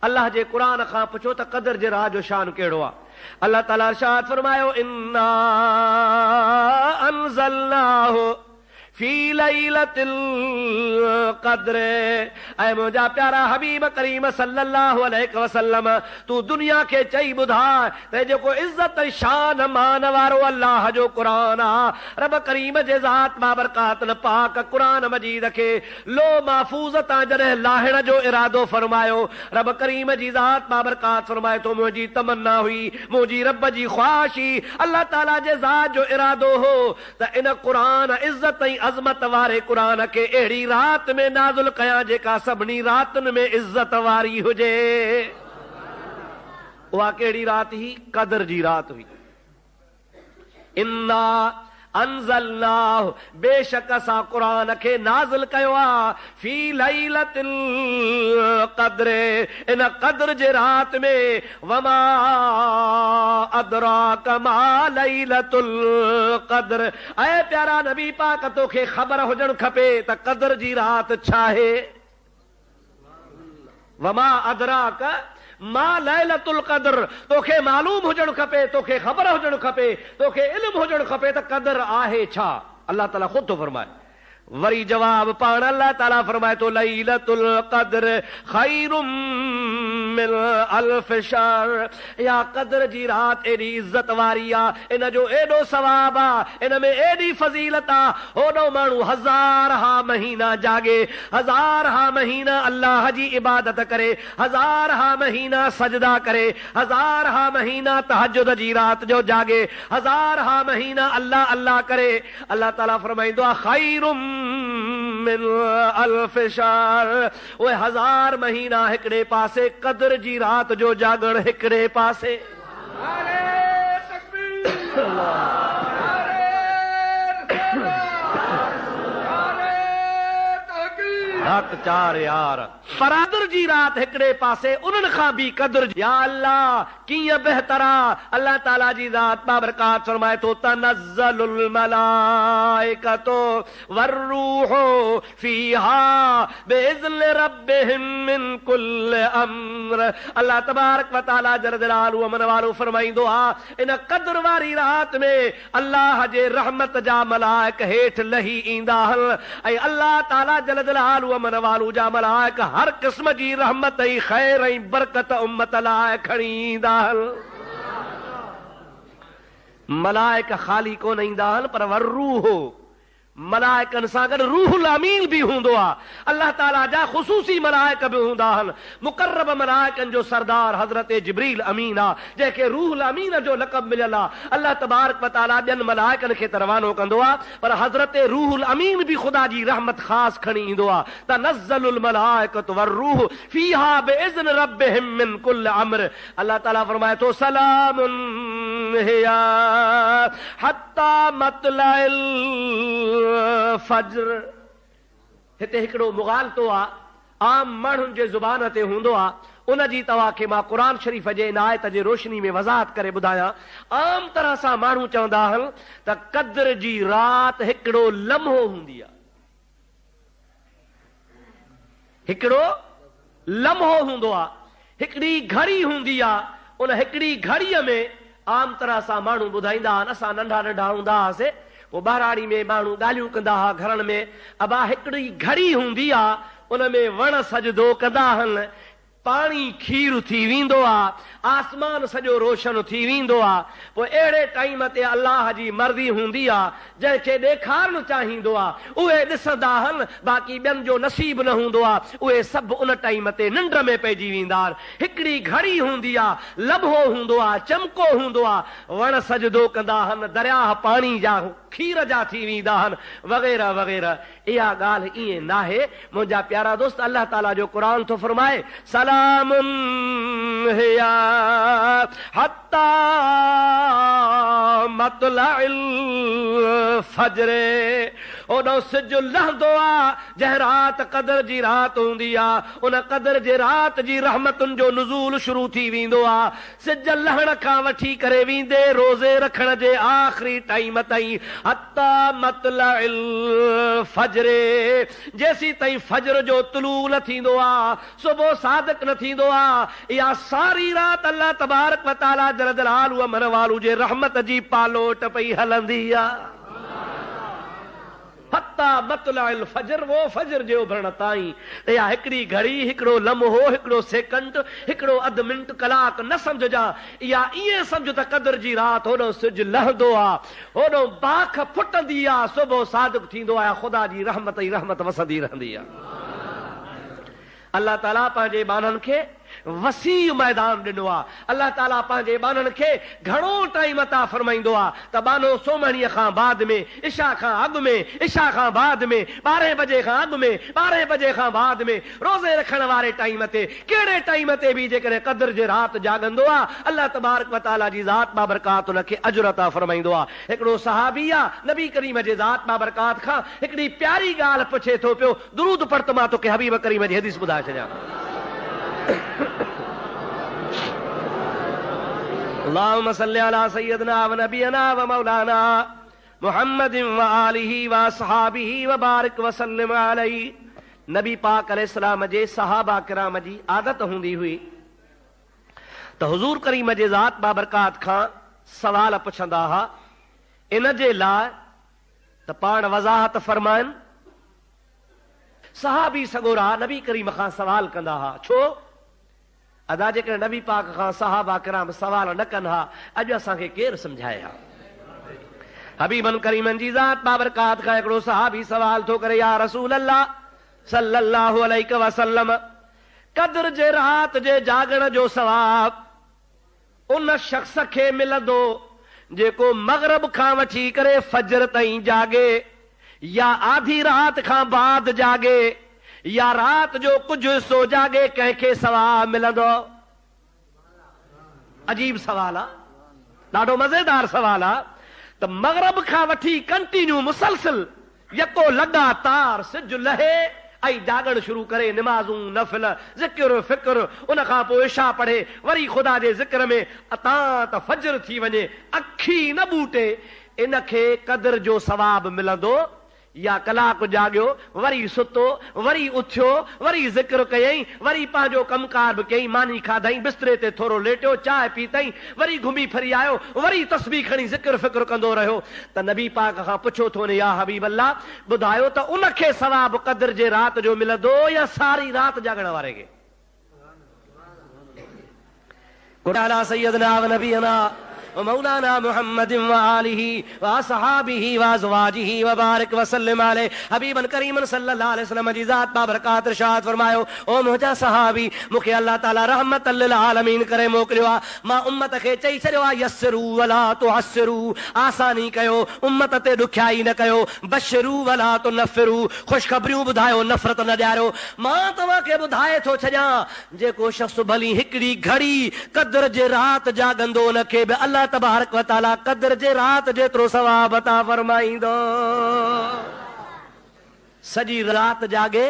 अल्लाह जे कुरान खां पुछो त क़दर जे राह जो शान कहिड़ो आहे। अल्लाह ताला इरशाद फरमायो इन्ना अंज़लनाहु फी लैलतिल क़द्र। ऐ मुंहिंजा प्यारा हबीब करीम सल्लल्लाहु अलैहि वसल्लम तू दुनिया खे चई ॿुधाए त जेको इज़त शान मान वारो अल्लाह जो कुरान आहे, रब करीम जे ज़ात बाबरकात पाक कुरान मजीद खे लो महफूज़ तां जॾहिं लाहिण जो इरादो फरमायो, रब करीम जी ज़ात बाबरकात फरमाए तो मुंहिंजी तमन्ना हुई, मुंहिंजी रब जी ख्वाहिश हुई, अल्लाह ताला जे ज़ात जो इरादो हो त इन कुरान इज़त ऐं अज़मत वारे कुरान के अहिड़ी रात में नाज़िल कयां जेका सभिनी रातुनि में इज़त वारी हुजे। उहा कहिड़ी रात हुई? क़दर जी रात हुई। इन्ना अंज़लनाहु बेशक असां कुरान खे नाज़िल कयो आहे फी लैलतिल क़द्र इन क़द्र जे रात में। वमा अदराक मा लैलतुल क़द्र। ऐ प्यारा नबी पाक तोखे ख़बर हुजण खपे त क़द्र जी रात छा आहे। वमा अदराक मां लैलतुल क़द्र। तोखे मालूम हुजण खपे, तोखे ख़बर हुजण खपे, तोखे इल्म हुजण खपे त क़द्र आहे छा। अल्लाह ताला खुद तो फरमाए। वरी जवाब पाण अल्लाह ताला फरमाए तो लैलतुल क़द्र खैरुम मिन अल्फ शहर। या क़द्र जी रात एडी इज्जत वारी आहे, इन जो एडो सवाब आहे, इन में एडी फजीलत आहे, होडो माण्हू हज़ार हा महीना जागे, हज़ार हा महीना अल्लाह जी इबादत करे, हज़ार हा महीना सजदा करे, हज़ार हा महीना तहज्जुद जी रात जो जागे, हज़ार हा महीना अल्लाह अल्लाह करे। अल्लाह ताला फरमाइंदो आहे खैरुम मिन अल्फ शहर। उहे हज़ार महीना हिकिड़े पासे, क़द्र जी रात जो जागण हिकिड़े पासे। नारे तकबीर, नारे हक चार यार। क़द्र जी रात हिकिड़े पासे, उन्हनि खां बि क़द्र। या अल्लाह कीअं बहितरा। अल्लाह ताला जी ज़ात बाबरकात फरमाए तो तनज़्ज़लुल मलाइकतु वर्रूहु फीहा बिइज़्नि रब्बिहिम मिन कुल्लि अम्र। अल्लाह तबारक व तआला जल जलालहु अमन वालो फरमाईंदो आहे इन क़द्र वारी रात में अल्लाह जे रहमत जा मलाइक हेठि लही ईंदा आहिनि ऐं अल्लाह ताला जल जलालहु अमन वालो जा मलाइक हर किस्म जी रहमत ऐं ख़ैर ऐं बरकत उम्मत लाइ खणी ईंदा आहिनि। मलाइक खाली कोन ईंदा आहिनि पर वर्रूह मलाइकनि सां गॾु रूहुल अमीन बि हूंदो आहे। अल्लाह ताला जा ख़ुसूसी मलाइक बि हूंदा आहिनि। मुक़र्रब मलाइकनि जो सरदार हज़रत जिब्रील अमीन आहे, जंहिंखे रूहुल अमीन जो लक़ब मिलियल आहे। अल्लाह तबारक व तआला ॿियनि मलाइकनि खे त रवानो कंदो आहे, पर हज़रत रूहुल अमीन बि ख़ुदा जी रहमत ख़ासि खणी ईंदो आहे। तनज़्ज़लुल मलाइकतु वर्रूह फीहा बिइज़्नि रब्बिहिम मिन कुल्लि अम्र। अल्लाह ताला फरमाए तो सलामुन हिया हत्ता मतलइल फज्र। हिते हिकिड़ो मुग़ालतो आहे, आम माण्हुनि जे ज़ुबान ते हूंदो आहे, उन जी तव्हांखे मां क़ुरान शरीफ़ जे इन आयत जे रोशनी में वज़ाहत करे ॿुधायां। आम तरह सां माण्हू चवंदा आहिनि त क़द्र जी रात हिकिड़ो लम्हो हूंदी आहे, हिकिड़ो लम्हो हूंदो आहे, हिकिड़ी घड़ी हूंदी आहे। उन हिकिड़ी घड़ीअ में आम तरह सां माण्हू ॿुधाईंदा आहिनि, असां नंढा नंढा हूंदा हुआसीं, पोइ ॿारहाड़ी में माण्हू ॻाल्हियूं कंदा हुआ घरनि में, अबा हिकिड़ी घड़ी हूंदी आहे, उन में वण सजदो कंदा आहिनि, पाणी खीर थी वेंदो आहे, आसमान सॼो रोशन थी वेंदो आहे। पोइ अहिड़े टाइम ते अल्लाह जी मर्ज़ी हूंदी आहे, जंहिंखे ॾेखारणु चाहींदो आहे उहे ॾिसंदा आहिनि, बाक़ी ॿियनि जो नसीब न हूंदो आहे, उहे सभु उन टाइम ते निंड में पइजी वेंदा आहिनि। हिकिड़ी घड़ी हूंदी आहे, लम्हो हूंदो आहे, चमको हूंदो आहे, वण सजदो कंदा आहिनि, दरिया पाणी जा खीर जा थी वेंदा आहिनि, वग़ैरह वग़ैरह। इहा ॻाल्हि ईअं न आहे मुंहिंजा प्यारा दोस्त। अल्लाह ताला जो क़ुरान थो फरमाए सलामुन हिया हत्ता मतलइल फज्र। ओॾो सिज लहंदो आहे जंहिं रात क़दर जी रात हूंदी आहे उन क़दर जे रात जी रहमतुनि जो नुज़ूल शुरू थी वेंदो आहे। सिज लहण खां वठी करे वेंदे रोज़े रखण जे आख़िरी टाइम ताईं हत्ता मतलइल फजरे, जेसी ताईं फजर जो तुलू न थींदो आहे, सुबुह सादिक न थींदो आहे, इहा सारी रात अल्लाह तबारक व तआला जल जलालहु अमर वालू जे रहमत जी पालोट पई हलंदी आहे। हत्ता मतलइल फजर, वो फजर जे उभरण ताईं इहा हिकिड़ी घड़ी, हिकिड़ो लम्हो, हिकिड़ो सेकंड, हिकिड़ो अधु मिंट कलाक न सम्झजा, इहा ईअं सम्झ त क़दर जी रात होॾो सिज लहंदो आहे, होॾो बाख फुटंदी आहे, सुबुह सादिक थींदो आहे, ख़ुदा जी रहमत ई रहमत वसंदी रहंदी आहे। अल्लाह ताला पंहिंजे बाननि खे वसी मैदान ॾिनो आहे। अल्लाह ताला पंहिंजे बाननि खे घणो टाइम अता फरमाईंदो आहे त बानो सोमणीअ खां बाद में, इशा खां अॻु में, इशा खां बाद में, 12 बजे खां अॻु में, 12 बजे खां बाद में, रोज़े रखण वारे टाइम ते, कहिड़े टाइम ते बि जेकॾहिं क़दर जे राति जाॻंदो आहे, अल्लाह तबारक व तआला जी ज़ात बाबरकात उनखे अजर अता फरमाईंदो आहे। हिकिड़ो सहाबी आहे, नबी करीम जे ज़ात बाबरकात खां हिकिड़ी प्यारी ॻाल्हि पुछे थो पियो, दुरूद पढ़ त मां तोखे हबीब करीम जी हदीस ॿुधाए छॾियां। अल्लाहुम्मा सल्लि अला सय्यदना व नबियना व मौलाना मुहम्मदिन व आलिहि व असहाबिहि व बारिक व सल्लिम अलैहि। नबी पाक अलैहिस्सलाम जे सहाबा किराम जी आदत हूंदी हुई त हुजूर करीम जे ज़ात बाबरकात खां सवाल पुछंदा हुआ, इन जे लाइ त पाण वज़ाहत फरमाइनि। सहाबी सगोरा नबी करीम खां सवाल कंदा हुआ, छो अदा जेकॾहिं नबी पाक खां सहाबा किराम सवाल न कनि हा, अॼु असांखे केरु सम्झाए हा। हबीबन करीमन जी ज़ात बाबरकात खां हिकिड़ो सहाबी सवाल थो करे, या रसूल अल्लाह सल्लल्लाहु अलैहि वसल्लम, क़द्र जे रात जे जागण जो सवाब उन शख्स खे मिलंदो जेको मग़रिब खां वठी करे फजर ताईं जागे, या आधी रात खां बाद जागे, या रात जो कुझु हिस्सो जागे, कंहिंखे सवाब मिलंदो? अजीब सवाल आहे, ॾाढो मज़ेदार सवाल आहे त मग़रिब खां वठी कंटिन्यू मुसलसिल यको लगातार सिज लहे ऐं जागण शुरू करे, निमाज़ूं नफ़िल ज़िक्र फ़िक्र, उन खां पोइ इशा पढ़े, वरी ख़ुदा जे ज़िक्र में अता त फजर थी वञे, अखी न बूटे, इनखे क़द्र जो सवाब मिलंदो? या कलाक जाॻियो, वरी सुतो, वरी उथियो, वरी ज़िक्र कयईं, वरी पंहिंजो कमकार बि कयईं, मानी खाधई, बिस्तरे ते थोरो लेटियो, चांहि पीतई, वरी घुमी फिरी आयो, वरी तस्बीह खणी ज़िक्र फ़िक्र कंदो रहियो। त नबी पाक खां पुछो थो ने, या हबीब अल्लाह, ॿुधायो त उनखे सवाब क़द्र जे रात जो मिलंदो या सारी रात जागण वारे खे? कुराला सय्यदना व नबियना मौलाना मुहम्मदिन व आलिहि व असहाबिहि व अज़वाजिहि व बारिक व सल्लिम अलैहि। हबीबन करीमन सल्लल्लाहु अलैहि वसल्लम जी ज़ात बाबरकात इरशाद फरमायो, ओ मुंहिंजा सहाबी, मूंखे अल्लाह ताला रहमत लिल आलमीन करे मोकिलियो आहे। मां उम्मत खे चई छॾियो आहे, यस्सिरू वला तुअस्सिरू, आसानी कयो, उम्मत ते ॾुखियाई न कयो, बशरू वला तुनफ़िरू, ख़ुशख़बरियूं ॿुधायो, नफ़रत न ॾियारियो। मां तव्हांखे ॿुधाए थो छॾियां, जेको शख़्स भली हिकिड़ी घड़ी क़द्र जे रात जाॻंदो, उनखे बि अल्लाह तबारक व तआला क़द्र जे रात जेतिरो सवाब अता फरमाईंदो। सॼी रात जागे,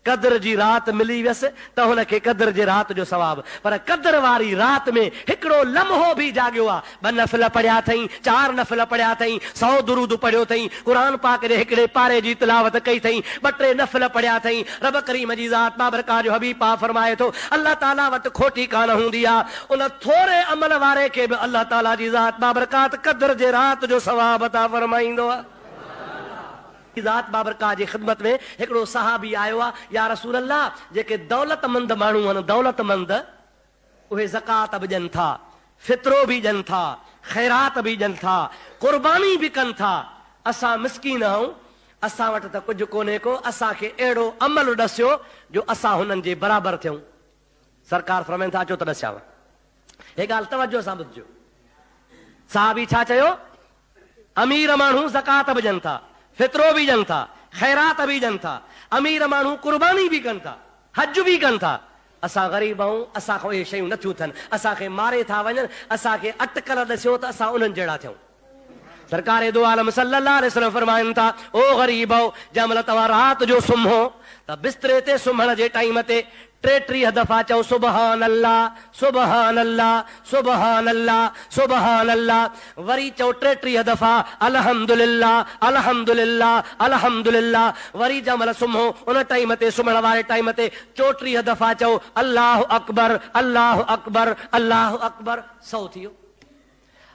क़द्र जी रात मिली वियसि त हुनखे क़द्र जे रात जो सवाब। पर क़द्र वारी रात में हिकिड़ो लम्हो बि जाॻियो आहे, 2 नफ़िल पढ़िया अथई, 4 नफ़िल पढ़िया अथई, 100 दुरूद पढ़ियो अथई, क़ुरान पाक जे हिकिड़े पारे जी तिलावत कई अथई, 2-3 नफ़िल पढ़िया अथई, रब करीम जी ज़ात बाबरकात जो हबीब पाक फरमाए थो, अल्लाह ताला वटि खोटी कान हूंदी आहे, उन थोरे अमल वारे खे बि अल्लाह ताला जी ज़ात बाबरकात क़द्र जे रात जो सवाब अता फरमाईंदो आहे। ज़ात बाबरकात जी ख़िदमत में हिकिड़ो सहाबी आयो आहे, या रसूल अल्लाह, जेके दौलतमंद माण्हू आहिनि, दौलतमंद, उहे ज़कात बि ॾियनि था, फितरो बि ॾियनि था, ख़ैरात बि ॾियनि था, क़ुर्बानी बि कनि था, असां मिस्कीन आहियूं, असां वटि त कुझु कोन्हे को, असांखे अहिड़ो अमल ॾसियो जो असां हुननि जे बराबरि थियूं। सरकार फरमाइनि था, अचो त ॾसियांव। हे ॻाल्हि तवजो सां ॿुधिजो। सहाबी छा चयो? अमीर माण्हू ज़कात बि ॾियनि था, फितरो बि ॾियनि था, ख़ैरात बि ॾियनि था, अमीर माण्हू क़ुर्बानी बि कनि था, हज बि कनि था। असां ग़रीब आहियूं, असांखां इहे शयूं नथियूं थियनि, असांखे मारे था वञनि, असांखे अटकल ॾसियो त असां उन्हनि जहिड़ा थियूं। सरकार दो आलम सल्लल्लाहु अलैहि वसल्लम फरमाइन था, ओ गरीबो जमल तव्हां रात जो सुम्हो त बिस्तरे ते सुम्हण जे टाइम ते 33 दफ़ा चओ सुबहान अल्लाह सुबहान अल्लाह सुबहान अल्लाह सुबहान अल्लाह। वरी चओ 33 दफ़ा अल्हम्दुलिल्लाह अल्हम्दुलिल्लाह अल्हम्दुलिल्लाह। वरी जमल सुम्हो उन टाइम ते सुम्हण वारे टाइम ते 34 दफ़ा चओ अल्लाह अकबर अल्लाह अकबर अल्लाह अकबर। 100 थी वियो।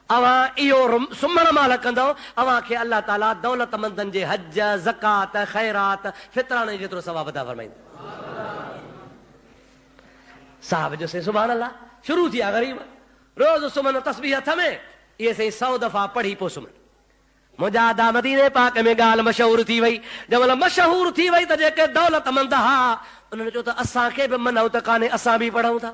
अवां इहो सुम्हण महिल कंदो, अवां खे अल्लाह ताला दौलतमंदनि जे हज ज़कात ख़ैरात फितराने जेतिरो सवाब अता फरमाईंदो। साहब जो से सुभान अल्लाह शुरू थी गरीब रोज सुमन तस्बीह हथ में ये से 100 दफ़ा पढ़ी पो सुमन। मुजादा मदीने पाक में ॻाल्हि मशहूर थी वई। जमल मशहूर थी वई त जेके दौलतमंद हा उन्हनि चयो त असांखे बि मनऊ त कान्हे, असां बि पढ़ूं था।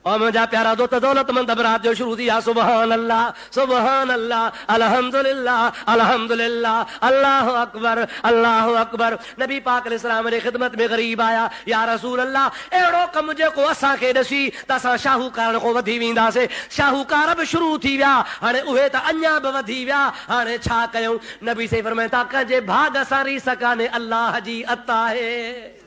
और मुंहिंजा प्यारा दोस्त दौलतमंद बरात जो शुरू थी आहे सुबहान अल्लाह सुबहान अल्लाह अल्हम्दुलिल्लाह अल्हम्दुलिल्लाह अल्लाह अकबर अल्लाह अकबर। नबी पाक अलैहिस्सलाम जी ख़िदमत में गरीब आया, या रसूल अल्लाह अहिड़ो कमु जेको असांखे ॾिसी त असां शाहूकार खां वधी वेंदासीं। शाहूकार बि शुरू थी विया, हाणे उहे त अञा बि वधी विया, हाणे छा कयूं? नबी से फरमाइनि था कंहिंजे भाग सां रीस कान्हे, अल्लाह जी अता आहे।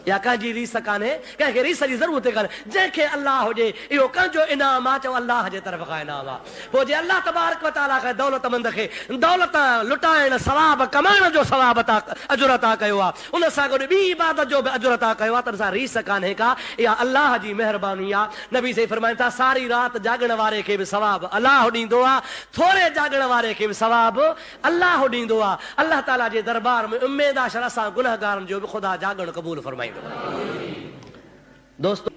या कंहिंजी रीस कान्हे, कंहिंखे रीस जी ज़रूरत कान्हे। जंहिंखे अल्लाह हुजे इहो कंहिंजो इनाम आहे, चओ अल्लाह जे तरफ़ खां इनाम आहे। पोइ जे अल्लाह तबारक व तआला खे दौलतमंद खे दौलत लुटाइण सवाब कमाइण जो सवाब अता अजुर अता कयो आहे, उन सां गॾु ॿी इबादत जो बि अजुर अता कयो आहे, त असां रीस कान्हे का, इहा अल्लाह जी महिरबानी आहे। नबी से फरमाइनि था सारी रात जागण वारे खे बि सवाब अल्लाह ॾींदो आहे, थोरे जागण वारे खे बि सवाब अल्लाह ॾींदो आहे। अल्लाह ताला जे दरबार में उम्मीद आहे असां गुनहगारनि जो बि ख़ुदा जागण क़बूल फरमाईंदो। दोस्तों